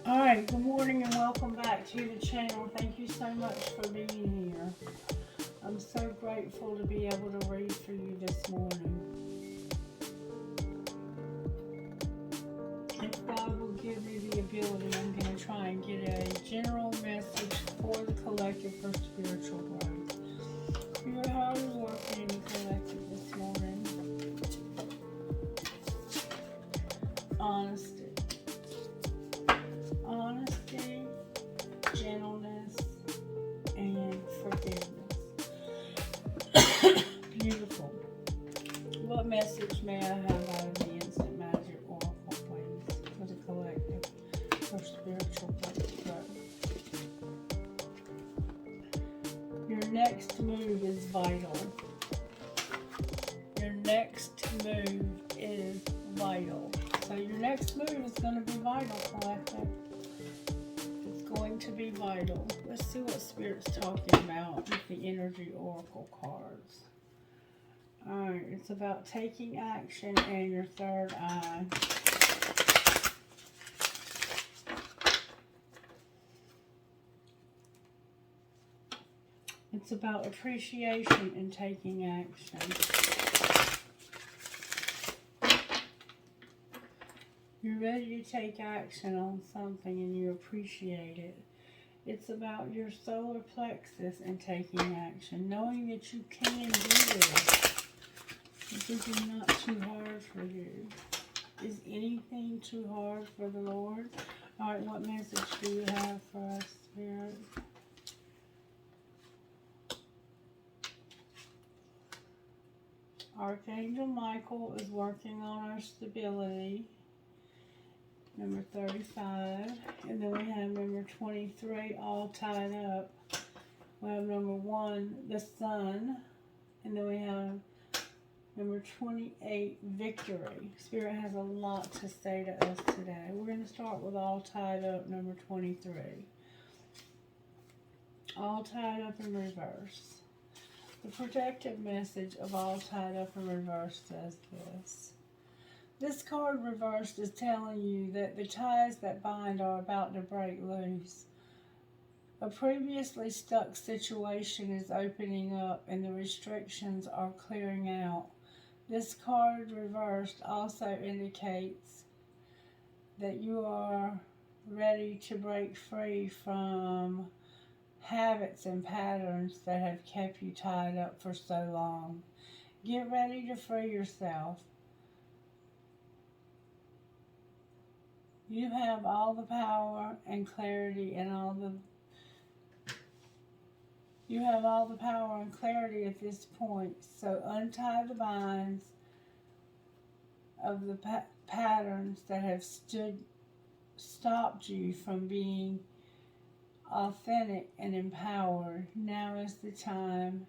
Alright, good morning and welcome back to the channel. Thank you so much for being here. I'm so grateful to be able to read for you this morning. If God will give me the ability, I'm going to try and get a general message for the collective for spiritual growth. Your heart is working in the collective this morning. Honesty. Honesty, gentleness, and forgiveness. Beautiful. What message may I have out of the Instant Magic Oracle, please, for the collective, for spiritual growth? Your next move is vital. Your next move is vital. So your next move is going to be vital, collective. It's going to be vital. Let's see what Spirit's talking about with the Energy Oracle cards. Alright, it's about taking action and your third eye. It's about appreciation and taking action. You're ready to take action on something and you appreciate it. It's about your solar plexus and taking action, knowing that you can do this. This is not too hard for you. Is anything too hard for the Lord? Alright, what message do you have for us, Spirit? Archangel Michael is working on our stability. Number 35. And then we have number 23 all tied up. We have number 1, the sun. And then we have number 28, victory. Spirit has a lot to say to us today. We're going to start with all tied up, number 23. All tied up in reverse. The protective message of all tied up in reverse says this. This card reversed is telling you that the ties that bind are about to break loose. A previously stuck situation is opening up and the restrictions are clearing out. This card reversed also indicates that you are ready to break free from habits and patterns that have kept you tied up for so long. Get ready to free yourself. You have all the power and clarity and you have all the power and clarity at this point. So untie the binds of the patterns that have stopped you from being authentic and empowered. Now is the time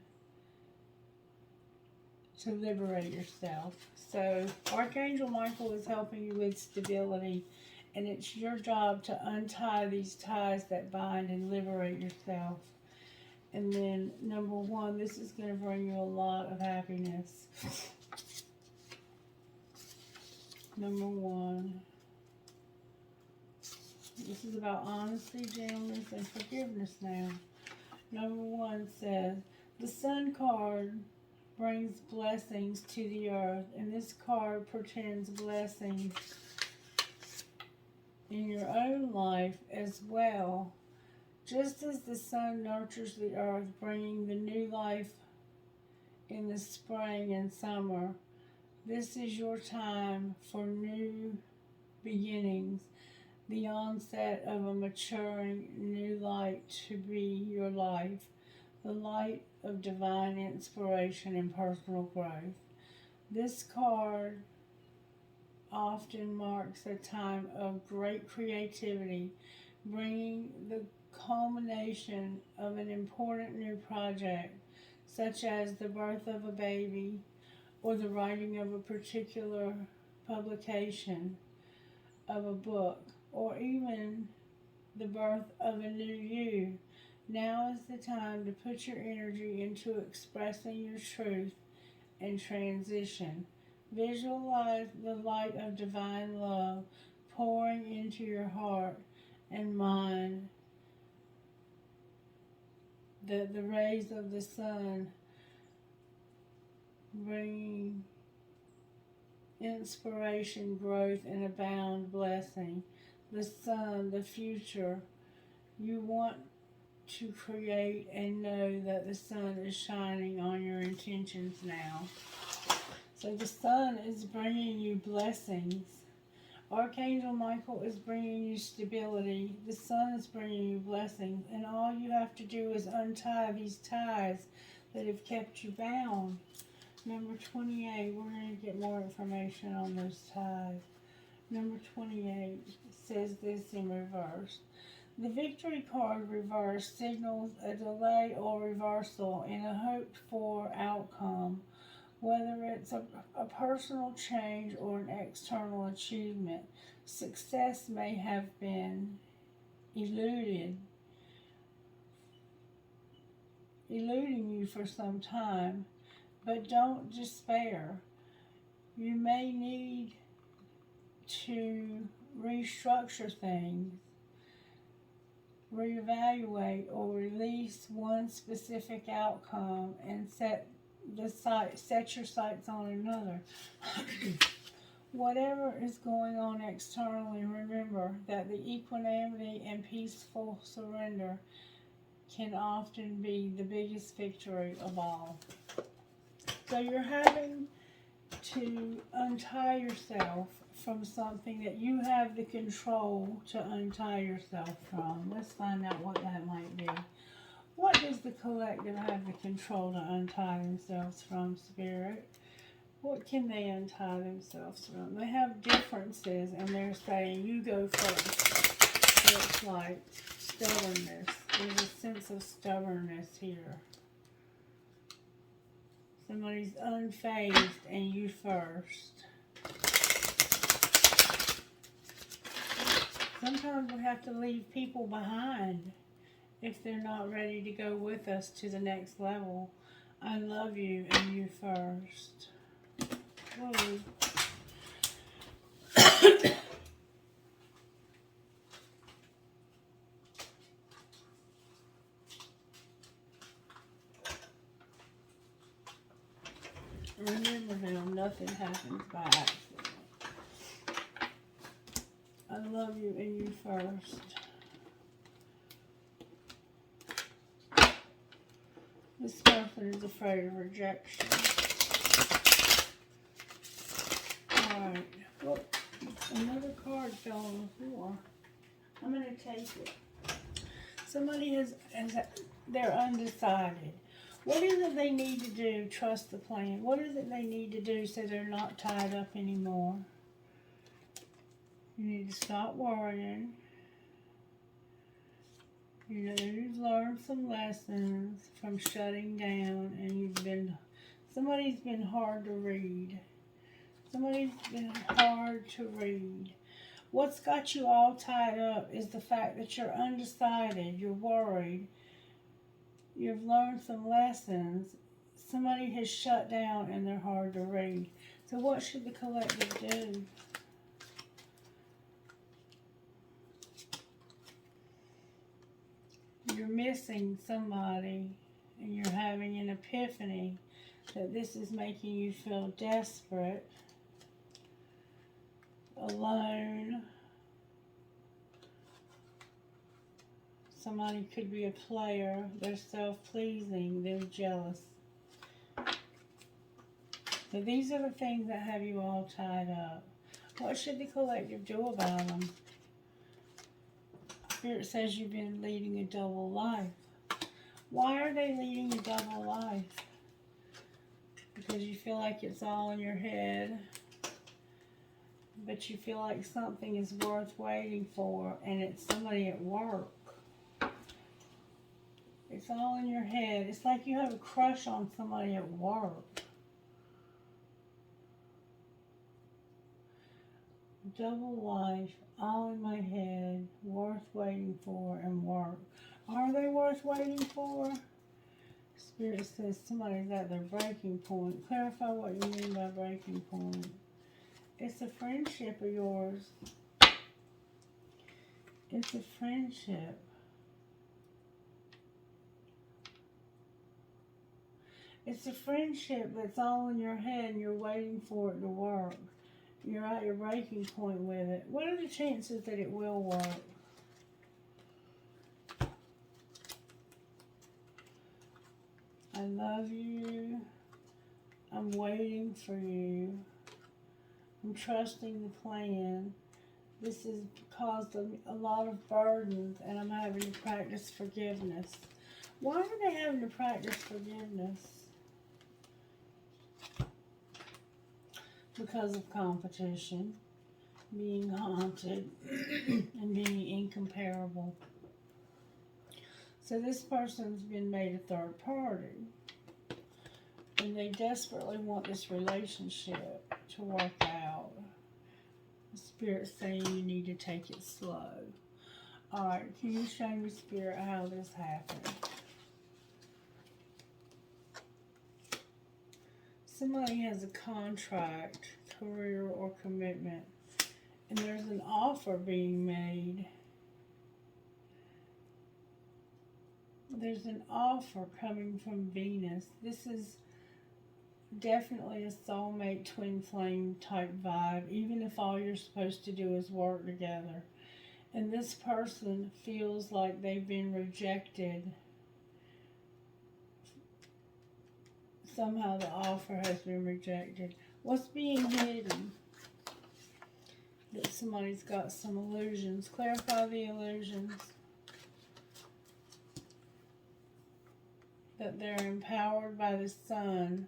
to liberate yourself. So Archangel Michael is helping you with stability, and it's your job to untie these ties that bind and liberate yourself. And then number 1, this is going to bring you a lot of happiness. Number 1. This is about honesty, gentleness, and forgiveness now. Number 1 says, the Sun card brings blessings to the earth, and this card portends blessings in your own life as well. Just as the sun nurtures the earth, bringing the new life in the spring and summer, this is your time for new beginnings, the onset of a maturing new light to be your life, the light of divine inspiration and personal growth. This card often marks a time of great creativity, bringing the culmination of an important new project, such as the birth of a baby or the writing of a particular publication of a book, or even the birth of a new you. Now is the time to put your energy into expressing your truth and transition. Visualize the light of divine love pouring into your heart and mind. That the rays of the sun bring inspiration, growth, and abound blessing. The sun, the future. You want to create and know that the sun is shining on your intentions now. So the sun is bringing you blessings. Archangel Michael is bringing you stability. The sun is bringing you blessings. And all you have to do is untie these ties that have kept you bound. Number 28, we're going to get more information on those ties. Number 28 says this in reverse. The victory card reverse signals a delay or reversal in a hoped-for outcome, whether it's a personal change or an external achievement. Success may have been eluding you for some time, but don't despair. You may need to restructure things, reevaluate, or release one specific outcome and set your sights on another. Whatever is going on externally, remember that the equanimity and peaceful surrender can often be the biggest victory of all. So you're having to untie yourself from something that you have the control to untie yourself from. Let's find out what that might be. What does the collective have the control to untie themselves from, Spirit? What can they untie themselves from? They have differences, and they're saying, you go first. So it's like stubbornness. There's a sense of stubbornness here. Somebody's unfazed, and you first. Sometimes we have to leave people behind if they're not ready to go with us to the next level. I love you and you first. Whoa. Remember now, nothing happens by accident. I love you and you first. This person is afraid of rejection. Alright. Well, another card fell on the floor. I'm going to take it. Somebody they're undecided. What is it they need to do? Trust the plan. What is it they need to do so they're not tied up anymore? You need to stop worrying. You know, you've learned some lessons from shutting down, and somebody's been hard to read. Somebody's been hard to read. What's got you all tied up is the fact that you're undecided, you're worried, you've learned some lessons. Somebody has shut down and they're hard to read. So what should the collective do? You're missing somebody and you're having an epiphany that this is making you feel desperate, alone. Somebody could be a player. They're self-pleasing. They're jealous. So these are the things that have you all tied up. What should the collective do about them? Spirit says you've been leading a double life. Why are they leading a double life? Because you feel like it's all in your head, but you feel like something is worth waiting for, and it's somebody at work. It's all in your head. It's like you have a crush on somebody at work. Double life, all in my head, worth waiting for, and work. Are they worth waiting for? Spirit says somebody's at their breaking point. Clarify what you mean by breaking point. It's a friendship of yours. It's a friendship. It's a friendship that's all in your head and you're waiting for it to work. You're at your breaking point with it. What are the chances that it will work? I love you. I'm waiting for you. I'm trusting the plan. This has caused a lot of burdens, and I'm having to practice forgiveness. Why are they having to practice forgiveness? Because of competition, being haunted, and being incomparable. So this person's been made a third party, and they desperately want this relationship to work out. The Spirit's saying you need to take it slow. Alright, can you show me, Spirit, how this happened? Somebody has a contract, career, or commitment, and there's an offer being made. There's an offer coming from Venus. This is definitely a soulmate twin flame type vibe, even if all you're supposed to do is work together. And this person feels like they've been rejected. Somehow the offer has been rejected. What's being hidden? That somebody's got some illusions. Clarify the illusions. That they're empowered by the sun.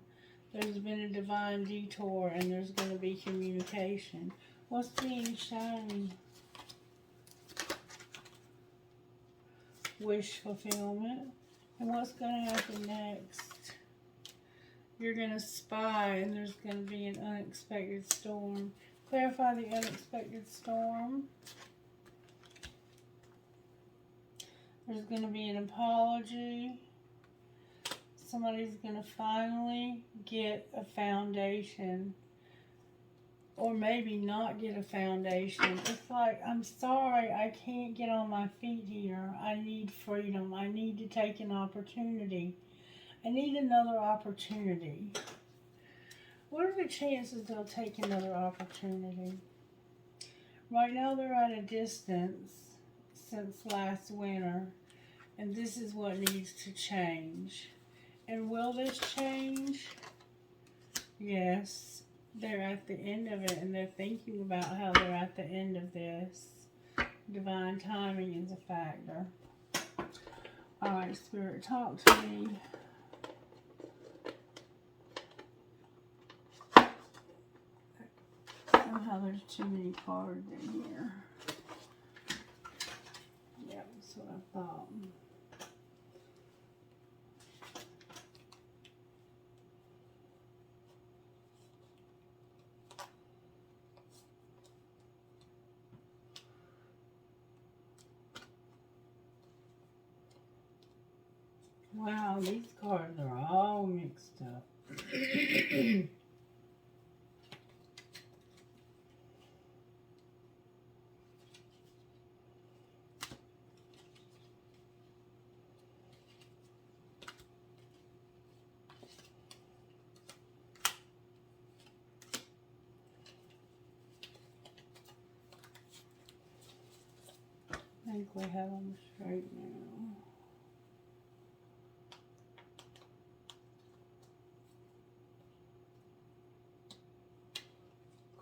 There's been a divine detour and there's going to be communication. What's being shown? Wish fulfillment. And what's going to happen next? You're going to spy and there's going to be an unexpected storm. Clarify the unexpected storm. There's going to be an apology. Somebody's going to finally get a foundation. Or maybe not get a foundation. It's like, I'm sorry, I can't get on my feet here. I need freedom. I need to take an opportunity. I need another opportunity. What are the chances they'll take another opportunity? Right now they're at a distance since last winter. And this is what needs to change. And will this change? Yes. They're at the end of it, and they're thinking about how they're at the end of this. Divine timing is a factor. Alright, Spirit, talk to me. Somehow there's too many cards in here. Yeah, that's what I thought. Wow, these cards are all mixed up. I think we have them straight now.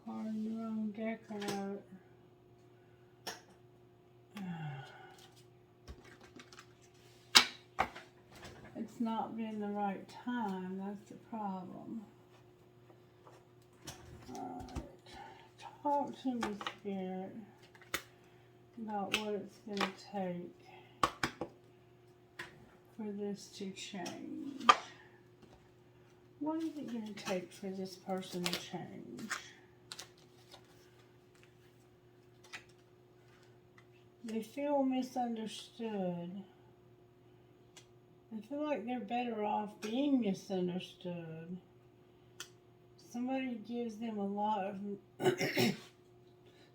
Card in the wrong deck or not. It's not been the right time, that's the problem. Alright. Talk to me, Spirit, about what it's going to take for this to change. What is it going to take for this person to change? They feel misunderstood. I feel like they're better off being misunderstood. Somebody gives them a lot of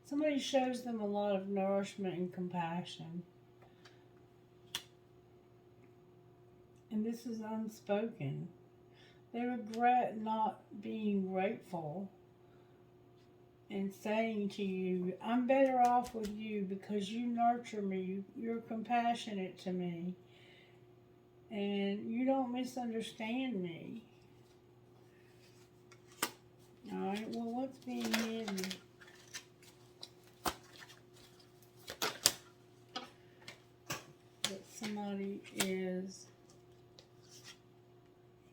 Somebody shows them a lot of nourishment and compassion. And this is unspoken. They regret not being grateful and saying to you, I'm better off with you because you nurture me, you're compassionate to me, and you don't misunderstand me. Alright, well, what's being hidden? That somebody is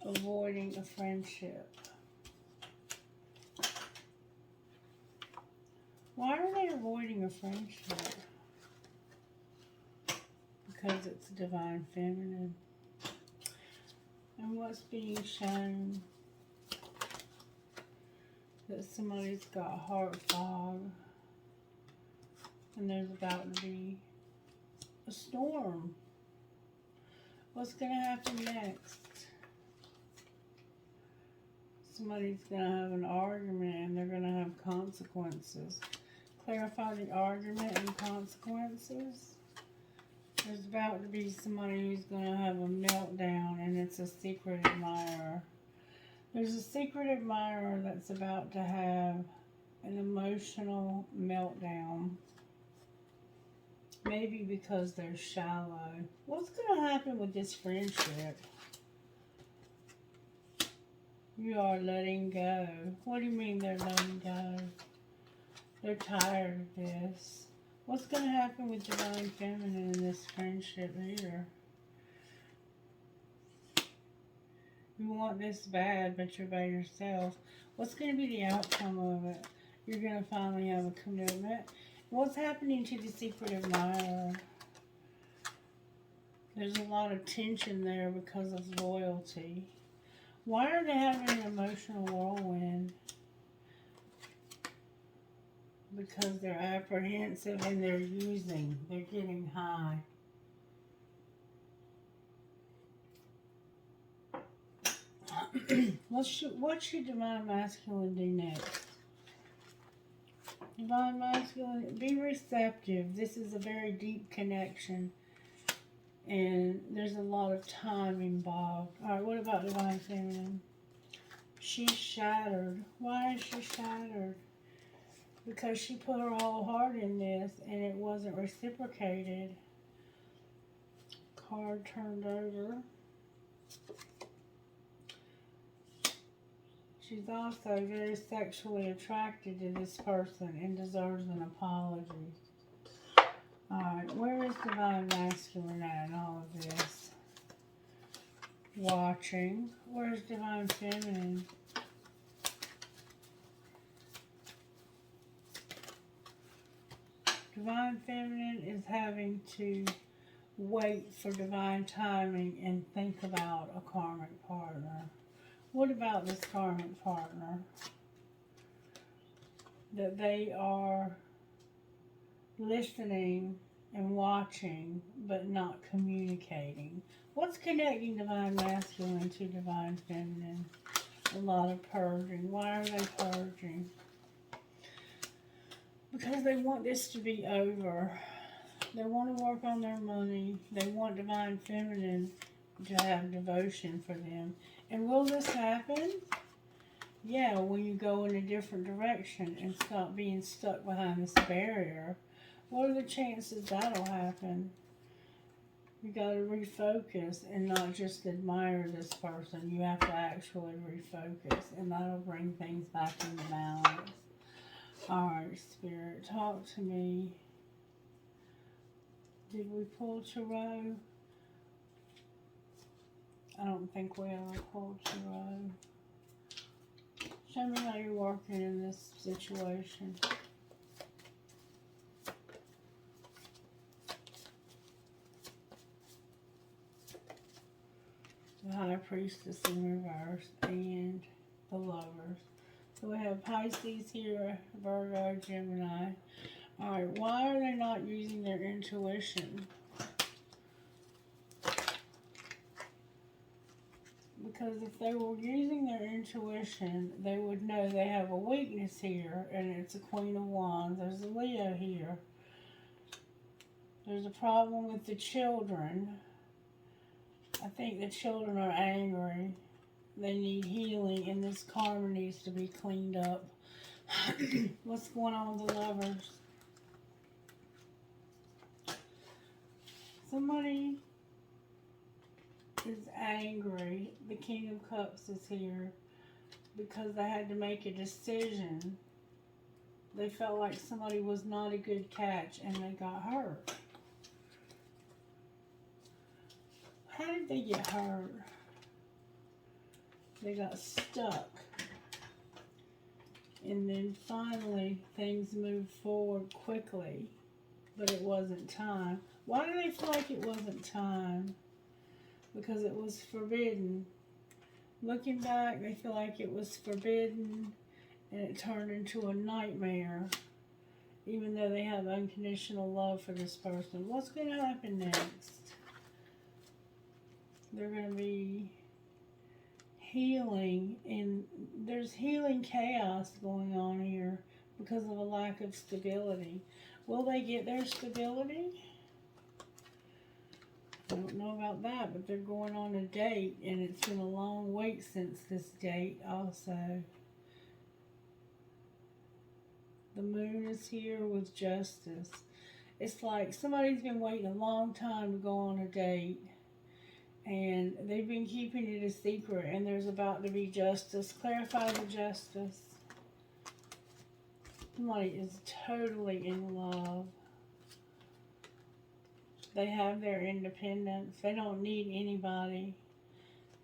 avoiding a friendship. Why are they avoiding a friendship? Because it's divine feminine. And what's being shown? That somebody's got heart fog. And there's about to be a storm. What's going to happen next? Somebody's going to have an argument and they're going to have consequences. Clarify the argument and consequences. There's about to be somebody who's going to have a meltdown, and it's a secret admirer. There's a secret admirer that's about to have an emotional meltdown. Maybe because they're shallow. What's going to happen with this friendship? You are letting go. What do you mean they're letting go? They're tired of this. What's going to happen with divine feminine in this friendship here? You want this bad, but you're by yourself. What's going to be the outcome of it? You're going to finally have a commitment. What's happening to the secret admirer? There's a lot of tension there because of loyalty. Why are they having an emotional whirlwind? Because they're apprehensive and they're getting high. What should Divine Masculine do next? Divine Masculine, be receptive. This is a very deep connection. And there's a lot of time involved. Alright, what about Divine Feminine? She's shattered. Why is she shattered? Because she put her whole heart in this and it wasn't reciprocated. Card turned over. She's also very sexually attracted to this person and deserves an apology. Alright, where is Divine Masculine at in all of this? Watching. Where's Divine Feminine? Divine Feminine is having to wait for divine timing and think about a karmic partner. What about this karmic partner? That they are listening and watching, but not communicating. What's connecting Divine Masculine to Divine Feminine? A lot of purging. Why are they purging? Because they want this to be over. They want to work on their money. They want Divine Feminine to have devotion for them. And will this happen? Yeah, when you go in a different direction and stop being stuck behind this barrier. What are the chances that'll happen? You got to refocus and not just admire this person. You have to actually refocus, and that'll bring things back into balance. Alright, Spirit, talk to me. Did we pull Tarot? I don't think we ever pulled Tarot. Show me how you're working in this situation. The High Priestess in reverse and the Lovers. So we have Pisces here, Virgo, Gemini. Alright, why are they not using their intuition? Because if they were using their intuition, they would know they have a weakness here, and it's a Queen of Wands. There's a Leo here. There's a problem with the children. I think the children are angry. They need healing, and this karma needs to be cleaned up. What's going on with the Lovers? Somebody is angry. The King of Cups is here because they had to make a decision. They felt like somebody was not a good catch and they got hurt. How did they get hurt? They got stuck. And then finally things moved forward quickly, but it wasn't time. Why do they feel like it wasn't time? Because it was forbidden. Looking back, they feel like it was forbidden and it turned into a nightmare, even though they have unconditional love for this person. What's going to happen next? They're going to be healing, and there's healing chaos going on here because of a lack of stability. Will they get their stability? I don't know about that, but they're going on a date, and it's been a long wait since this date also. The moon is here with justice. It's like somebody's been waiting a long time to go on a date, and they've been keeping it a secret, and there's about to be justice. Clarify the justice. Somebody is totally in love. They have their independence. They don't need anybody.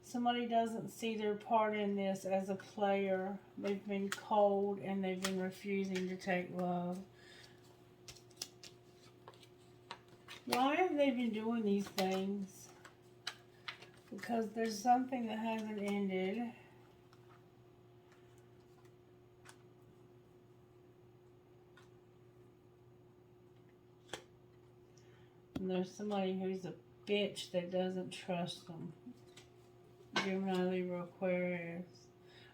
Somebody doesn't see their part in this as a player. They've been cold and they've been refusing to take love. Why have they been doing these things? Because there's something that hasn't ended. And there's somebody who's a bitch that doesn't trust them. Gemini, Libra, Aquarius.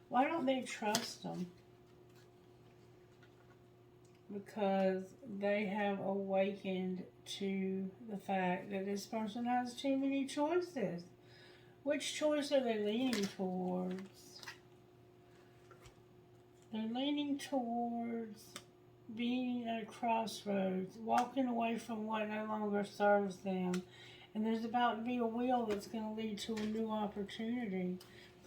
Why don't they trust them? Because they have awakened to the fact that this person has too many choices. Which choice are they leaning towards? They're leaning towards being at a crossroads, walking away from what no longer serves them. And there's about to be a wheel that's going to lead to a new opportunity.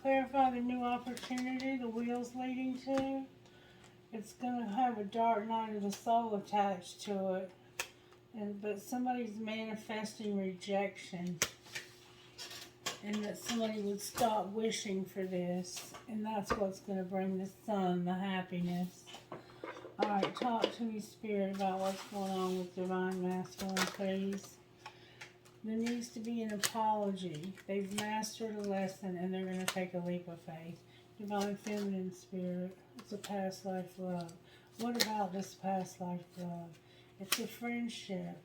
Clarify the new opportunity the wheel's leading to. It's going to have a dark night of the soul attached to it. But somebody's manifesting rejection. And that somebody would stop wishing for this. And that's what's going to bring the sun, the happiness. Alright, talk to me, Spirit, about what's going on with Divine Masculine, please. There needs to be an apology. They've mastered a lesson and they're going to take a leap of faith. Divine Feminine, Spirit, it's a past life love. What about this past life love? It's a friendship.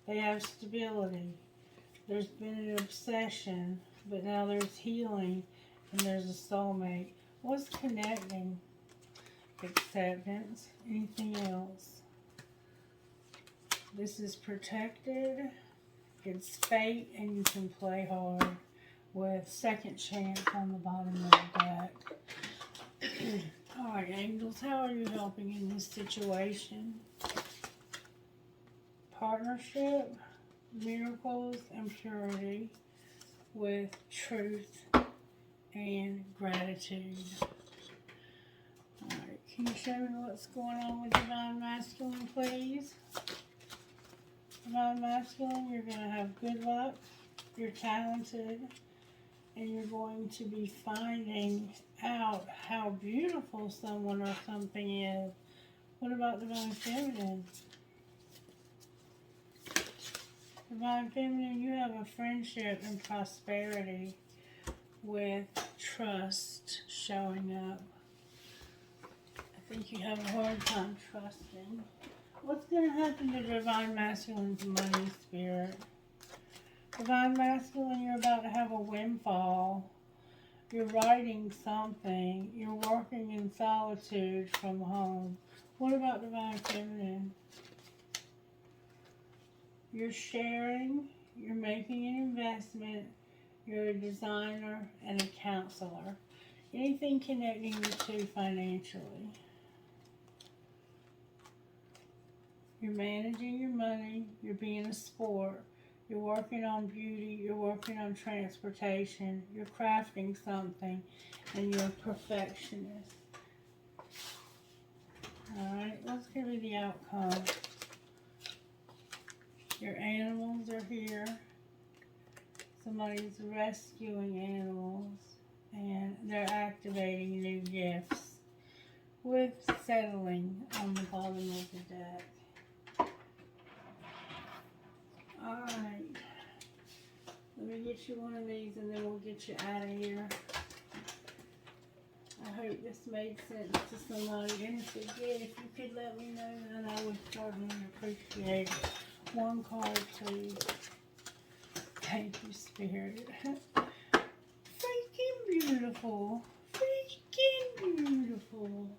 They have stability. There's been an obsession, but now there's healing and there's a soulmate. What's connecting? Acceptance. Anything else? This is protected. It's fate, and you can play hard with second chance on the bottom of the deck. Alright, angels, how are you helping in this situation? Partnership, miracles, and purity with truth and gratitude. Alright, can you show me what's going on with Divine Masculine, please? Divine Masculine, you're going to have good luck, you're talented, and you're going to be finding out how beautiful someone or something is. What about Divine Feminine? Divine Feminine, you have a friendship and prosperity with trust showing up. I think you have a hard time trusting. What's going to happen to Divine Masculine's money, Spirit? Divine Masculine, you're about to have a windfall. You're writing something. You're working in solitude from home. What about Divine Feminine? You're sharing. You're making an investment. You're a designer and a counselor. Anything connecting you two financially. You're managing your money. You're being a sport. You're working on beauty. You're working on transportation. You're crafting something. And you're a perfectionist. Alright, what's going to be the outcome? Your animals are here. Somebody's rescuing animals. And they're activating new gifts. With settling on the bottom of the deck. Alright. Let me get you one of these and then we'll get you out of here. I hope this made sense to somebody. And if it did, if you could let me know, then I would certainly appreciate it. One card, please. Thank you, Spirit. Freaking beautiful. Freaking beautiful.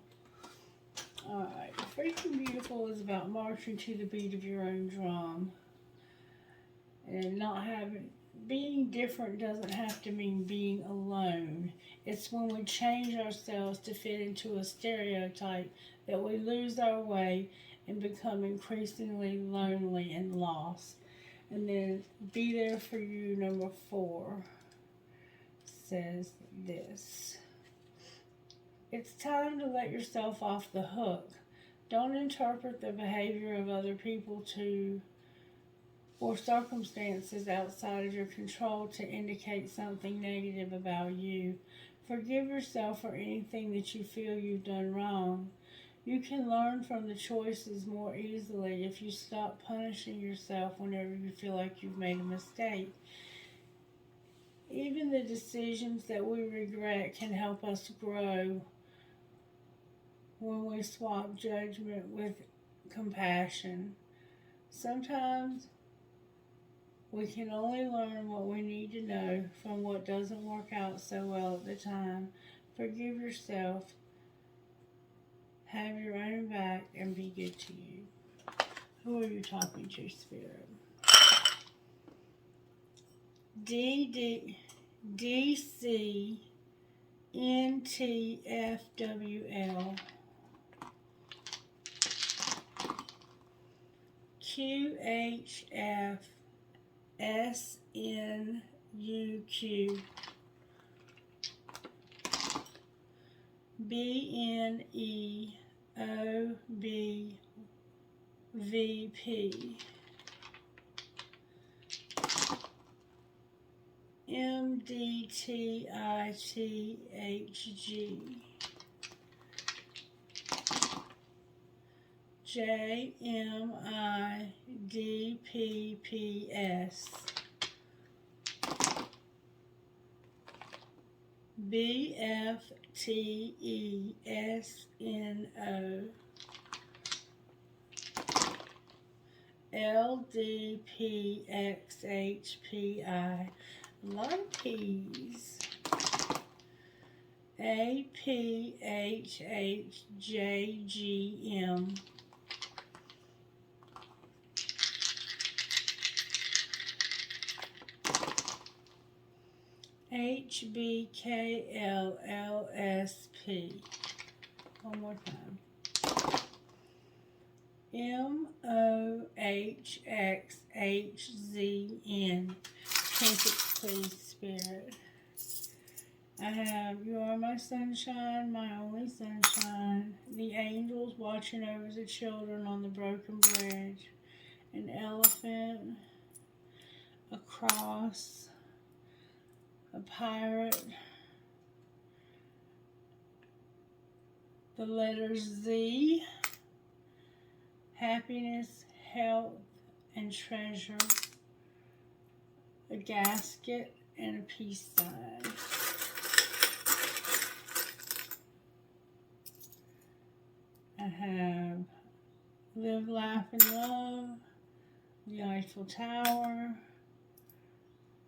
Alright, freaking beautiful is about marching to the beat of your own drum. And not having, being different doesn't have to mean being alone. It's when we change ourselves to fit into a stereotype that we lose our way and become increasingly lonely and lost. And then be there for you, number 4, says this. It's time to let yourself off the hook. Don't interpret the behavior of other people or circumstances outside of your control to indicate something negative about you. Forgive yourself for anything that you feel you've done wrong. You can learn from the choices more easily if you stop punishing yourself whenever you feel like you've made a mistake. Even the decisions that we regret can help us grow when we swap judgment with compassion. Sometimes we can only learn what we need to know from what doesn't work out so well at the time. Forgive yourself, have your own back, and be good to you. Who are you talking to, Spirit? DCNTFWL QHFSNUQ BNEOBVP MDTITHG JMIDPPS BFTESNO LDPXHPI. A lot of P's. APHHJGM. HBKLLSP. One more time. MOHXHZN. Tempest, please, Spirit. I have, you are my sunshine, my only sunshine. The angels watching over the children on the broken bridge. An elephant. A cross. A pirate. The letter Z. Happiness, health, and treasure. A gasket and a peace sign. I have live, laugh, and love, the Eiffel Tower,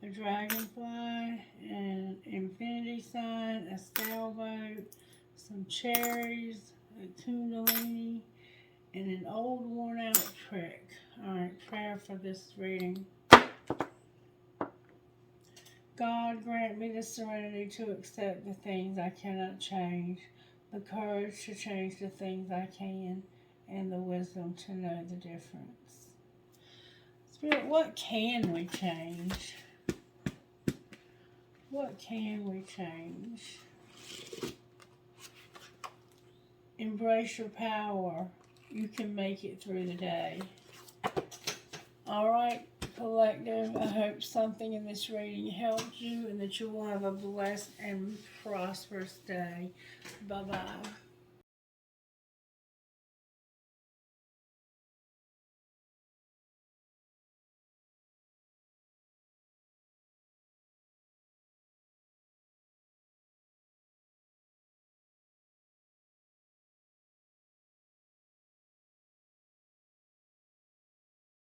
a dragonfly, an infinity sign, a sailboat, some cherries, a kundalini, and an old worn out trick. Alright, prayer for this reading. God, grant me the serenity to accept the things I cannot change, the courage to change the things I can, and the wisdom to know the difference. Spirit, what can we change? What can we change? Embrace your power. You can make it through the day. Alright, collective, I hope something in this reading helped you and that you will have a blessed and prosperous day. Bye-bye.